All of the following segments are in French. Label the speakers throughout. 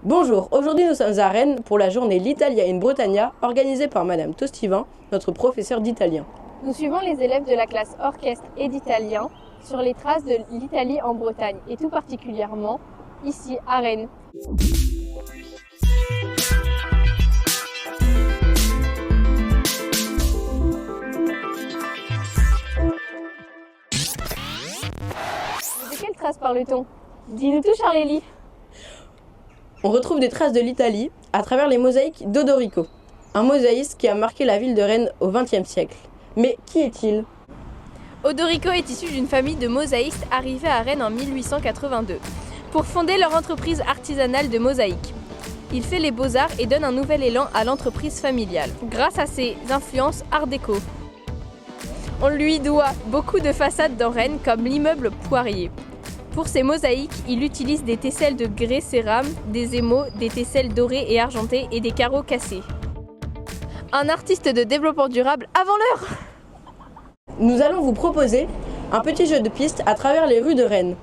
Speaker 1: Bonjour, aujourd'hui nous sommes à Rennes pour la journée L'Italia in Bretagna organisée par Madame Tostivin, notre professeure d'italien.
Speaker 2: Nous suivons les élèves de la classe orchestre et d'italien sur les traces de l'Italie en Bretagne et tout particulièrement ici à Rennes. De quelle trace parle-t-on? Dis-nous tout, Charlélie.
Speaker 1: On retrouve des traces de l'Italie à travers les mosaïques d'Odorico, un mosaïste qui a marqué la ville de Rennes au XXe siècle. Mais qui est-il?
Speaker 2: Odorico est issu d'une famille de mosaïstes arrivés à Rennes en 1882 pour fonder leur entreprise artisanale de mosaïque. Il fait les beaux-arts et donne un nouvel élan à l'entreprise familiale grâce à ses influences art déco. On lui doit beaucoup de façades dans Rennes comme l'immeuble Poirier. Pour ses mosaïques, il utilise des tesselles de grès cérame, des émaux, des tesselles dorées et argentées et des carreaux cassés. Un artiste de développement durable avant l'heure!
Speaker 1: Nous allons vous proposer un petit jeu de pistes à travers les rues de Rennes.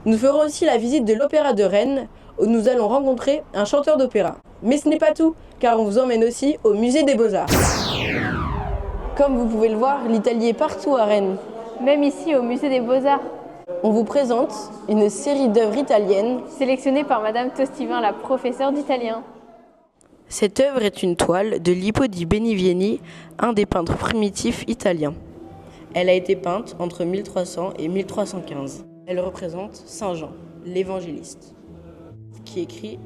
Speaker 1: Nous ferons aussi la visite de l'Opéra de Rennes où nous allons rencontrer un chanteur d'opéra. Mais ce n'est pas tout, car on vous emmène aussi au musée des Beaux-Arts. Comme vous pouvez le voir, l'Italie est partout à Rennes.
Speaker 2: Même ici au musée des Beaux-Arts.
Speaker 1: On vous présente une série d'œuvres italiennes
Speaker 2: Sélectionnée par Madame Tostivin, la professeure d'italien.
Speaker 1: Cette œuvre est une toile de Lippo di Benivieni, un des peintres primitifs italiens. Elle a été peinte entre 1300 et 1315. Elle représente Saint Jean, l'évangéliste, qui écrit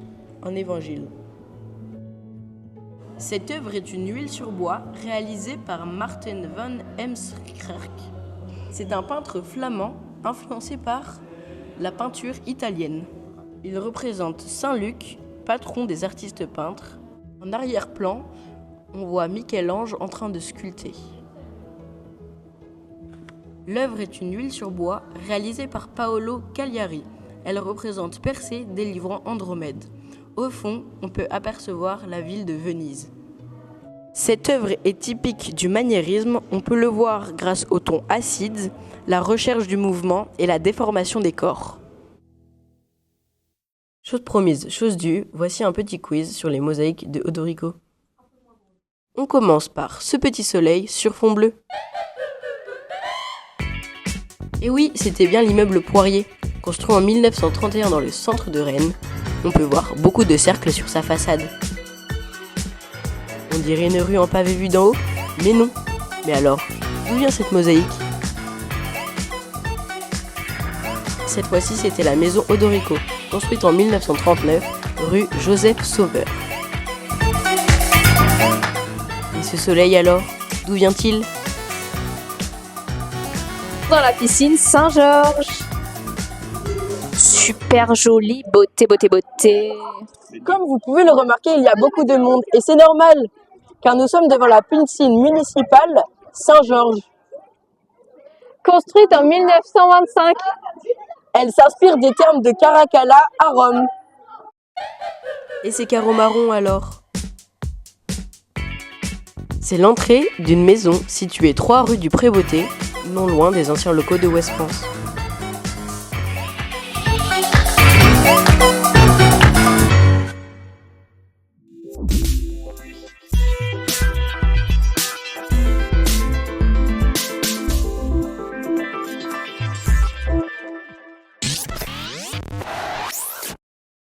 Speaker 1: un évangile. Cette œuvre est une huile sur bois réalisée par Marten van Heemskerk. C'est un peintre flamand influencé par la peinture italienne. Il représente Saint Luc, patron des artistes peintres. En arrière-plan, on voit Michel-Ange en train de sculpter. L'œuvre est une huile sur bois réalisée par Paolo Cagliari. Elle représente Persée délivrant Andromède. Au fond, on peut apercevoir la ville de Venise. Cette œuvre est typique du maniérisme. On peut le voir grâce au ton acide, la recherche du mouvement et la déformation des corps. Chose promise, chose due, voici un petit quiz sur les mosaïques de Odorico. On commence par ce petit soleil sur fond bleu. Et oui, c'était bien l'immeuble Poirier, construit en 1931 dans le centre de Rennes. On peut voir beaucoup de cercles sur sa façade. On dirait une rue en pavé vue d'en haut, mais non. Mais alors, d'où vient cette mosaïque? Cette fois-ci, c'était la maison Odorico, construite en 1939, rue Joseph Sauveur. Et ce soleil alors, d'où vient-il?
Speaker 2: Dans la piscine Saint-Georges. Super joli, beauté, beauté, beauté.
Speaker 1: Comme vous pouvez le remarquer, il y a beaucoup de monde, et c'est normal, car nous sommes devant la piscine municipale Saint-Georges.
Speaker 2: Construite en 1925.
Speaker 1: Elle s'inspire des thermes de Caracalla à Rome. Et ces carreaux marrons alors? C'est l'entrée d'une maison située 3 rue du Pré-Beauté, non loin des anciens locaux de West France.